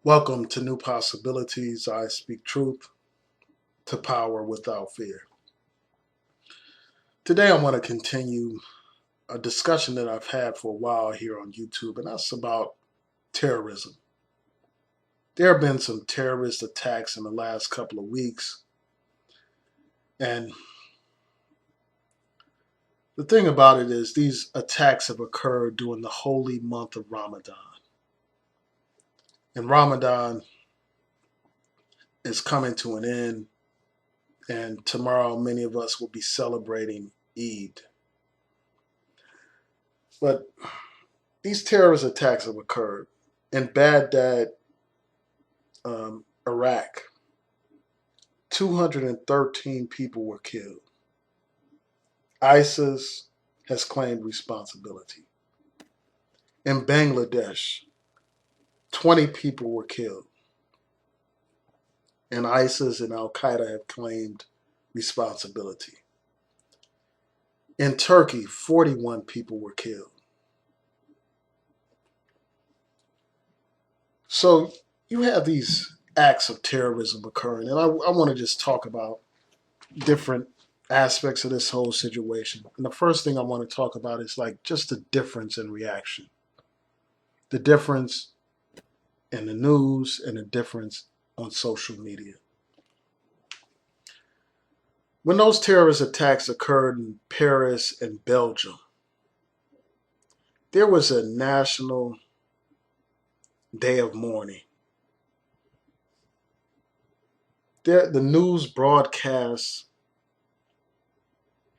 Welcome to New Possibilities. I speak truth to power without fear. Today, I want to continue a discussion that I've had for a while here on YouTube, and that's about terrorism. There have been some terrorist attacks in the last couple of weeks, and the thing about it is, these attacks have occurred during the holy month of Ramadan. And Ramadan is coming to an end, and tomorrow, many of us will be celebrating Eid. But these terrorist attacks have occurred in Baghdad, Iraq. 213 people were killed. ISIS has claimed responsibility. In Bangladesh, 20 people were killed, and ISIS and Al Qaeda have claimed responsibility. In Turkey, 41 people were killed. So you have these acts of terrorism occurring, and I want to just talk about different aspects of this whole situation. And the first thing I want to talk about is like just the difference in reaction, the difference in the news, and the difference on social media. When those terrorist attacks occurred in Paris and Belgium, there was a national day of mourning. The news broadcasts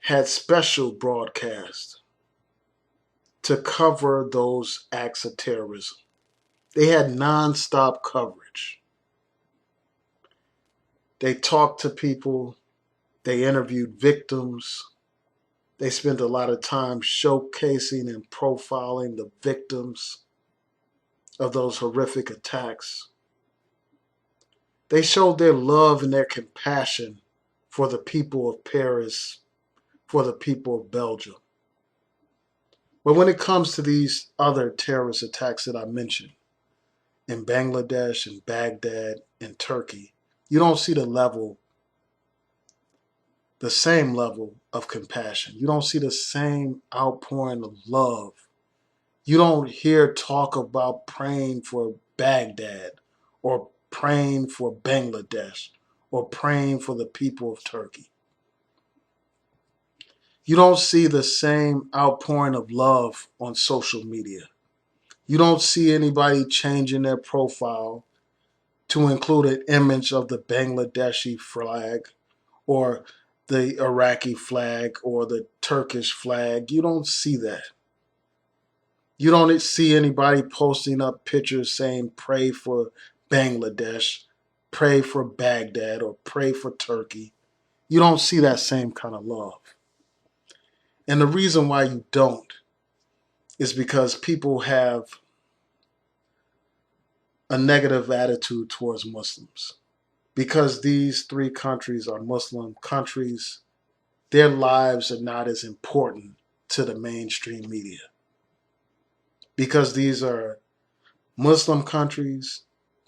had special broadcasts to cover those acts of terrorism. They had nonstop coverage. They talked to people, they interviewed victims, they spent a lot of time showcasing and profiling the victims of those horrific attacks. They showed their love and their compassion for the people of Paris, for the people of Belgium. But when it comes to these other terrorist attacks that I mentioned, in Bangladesh and Baghdad and Turkey, you don't see the same level of compassion. You don't see the same outpouring of love. You don't hear talk about praying for Baghdad or praying for Bangladesh or praying for the people of Turkey. You don't see the same outpouring of love on social media. You don't see anybody changing their profile to include an image of the Bangladeshi flag or the Iraqi flag or the Turkish flag. You don't see that. You don't see anybody posting up pictures saying pray for Bangladesh, pray for Baghdad, or pray for Turkey. You don't see that same kind of love. And the reason why you don't is because people have a negative attitude towards Muslims. Because these three countries are Muslim countries, their lives are not as important to the mainstream media. Because these are Muslim countries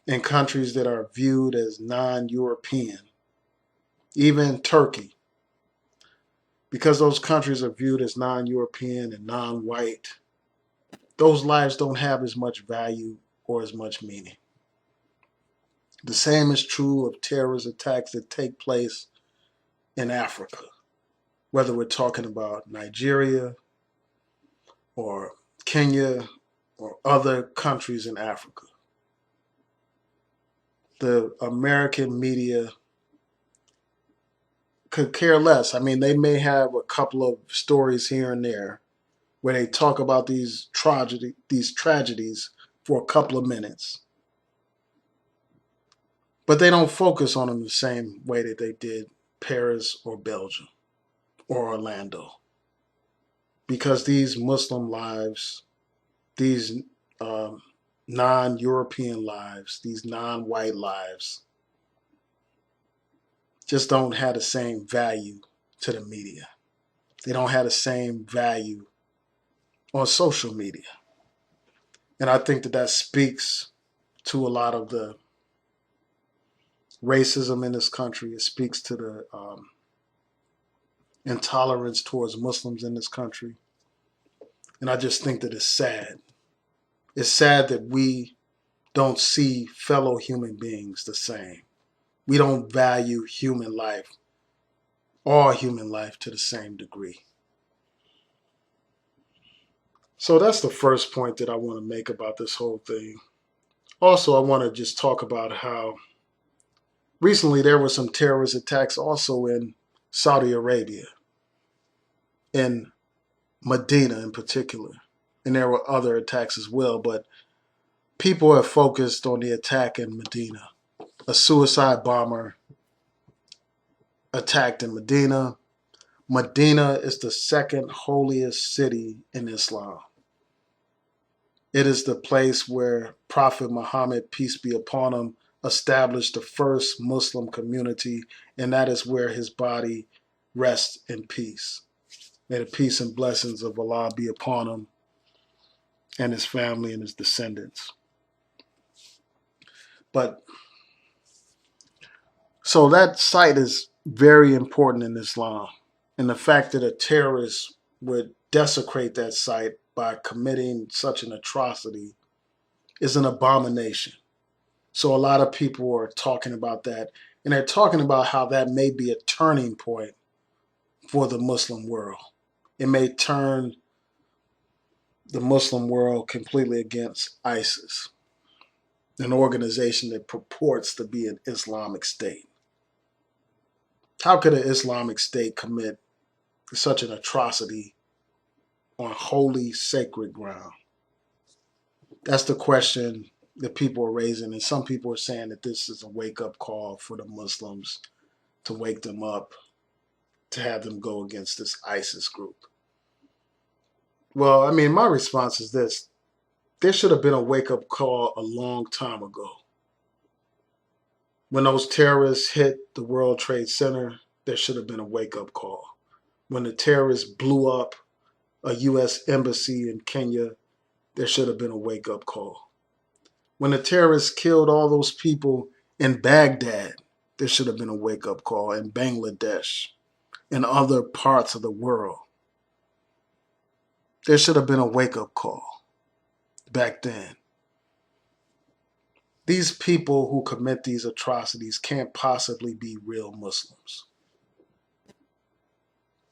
and countries that are viewed as non-European, even Turkey, because those countries are viewed as non-European and non-white, those lives don't have as much value or as much meaning. The same is true of terrorist attacks that take place in Africa, whether we're talking about Nigeria or Kenya or other countries in Africa. The American media could care less. I mean, they may have a couple of stories here and there where they talk about these tragedies for a couple of minutes. But they don't focus on them the same way that they did Paris or Belgium or Orlando. Because these Muslim lives, these non-European lives, these non-white lives, just don't have the same value to the media. They don't have the same value on social media. And I think that speaks to a lot of the racism in this country. It speaks to the intolerance towards Muslims in this country. And I just think that it's sad. It's sad that we don't see fellow human beings the same. We don't value human life, all human life, to the same degree. So that's the first point that I want to make about this whole thing. Also, I want to just talk about how recently there were some terrorist attacks also in Saudi Arabia, in Medina in particular. And there were other attacks as well, but people have focused on the attack in Medina. A suicide bomber attacked in Medina. Medina is the second holiest city in Islam. It is the place where Prophet Muhammad, peace be upon him, established the first Muslim community, and that is where his body rests in peace. May the peace and blessings of Allah be upon him and his family and his descendants. But so that site is very important in Islam. And the fact that a terrorist would desecrate that site by committing such an atrocity is an abomination. So a lot of people are talking about that. And they're talking about how that may be a turning point for the Muslim world. It may turn the Muslim world completely against ISIS, an organization that purports to be an Islamic state. How could an Islamic state commit such an atrocity on holy, sacred ground? That's the question that people are raising. And some people are saying that this is a wake-up call for the Muslims, to wake them up, to have them go against this ISIS group. Well, I mean, my response is this. There should have been a wake-up call a long time ago. When those terrorists hit the World Trade Center, there should have been a wake-up call. When the terrorists blew up a U.S. embassy in Kenya, there should have been a wake-up call. When the terrorists killed all those people in Baghdad, there should have been a wake-up call. In Bangladesh, in other parts of the world, there should have been a wake-up call back then. These people who commit these atrocities can't possibly be real Muslims.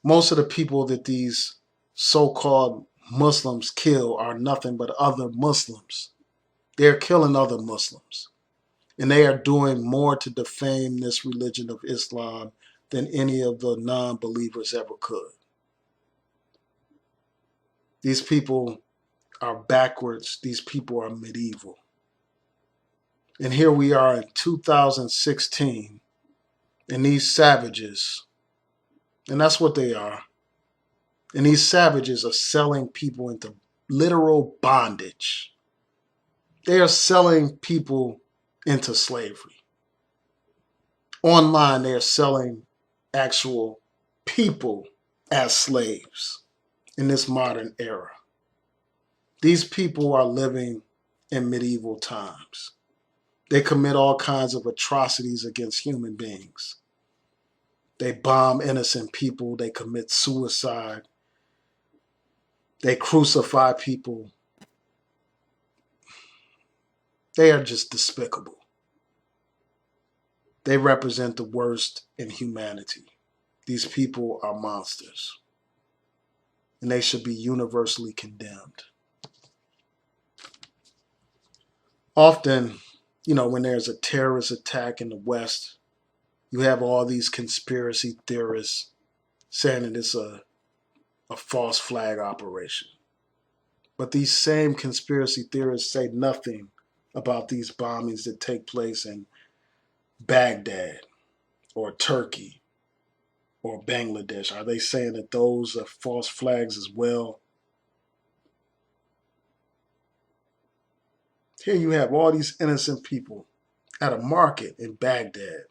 Most of the people that these so-called Muslims kill are nothing but other Muslims. They're killing other Muslims. And they are doing more to defame this religion of Islam than any of the non-believers ever could. These people are backwards. These people are medieval. And here we are in 2016, and these savages, and that's what they are, and these savages are selling people into literal bondage. They are selling people into slavery. Online, they are selling actual people as slaves in this modern era. These people are living in medieval times. They commit all kinds of atrocities against human beings. They bomb innocent people. They commit suicide. They crucify people. They are just despicable. They represent the worst in humanity. These people are monsters. And they should be universally condemned. Often, when there's a terrorist attack in the West, you have all these conspiracy theorists saying that it's a false flag operation. But these same conspiracy theorists say nothing about these bombings that take place in Baghdad or Turkey or Bangladesh. Are they saying that those are false flags as well? Here you have all these innocent people at a market in Baghdad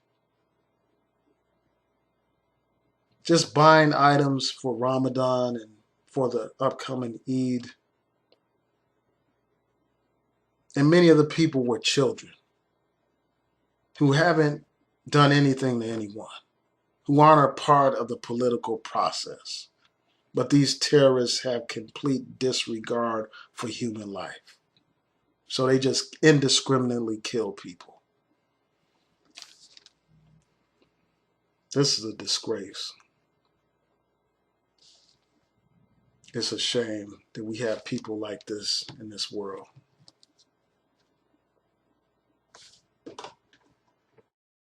just buying items for Ramadan and for the upcoming Eid. And many of the people were children who haven't done anything to anyone, who aren't a part of the political process. But these terrorists have complete disregard for human life. So they just indiscriminately kill people. This is a disgrace. It's a shame that we have people like this in this world.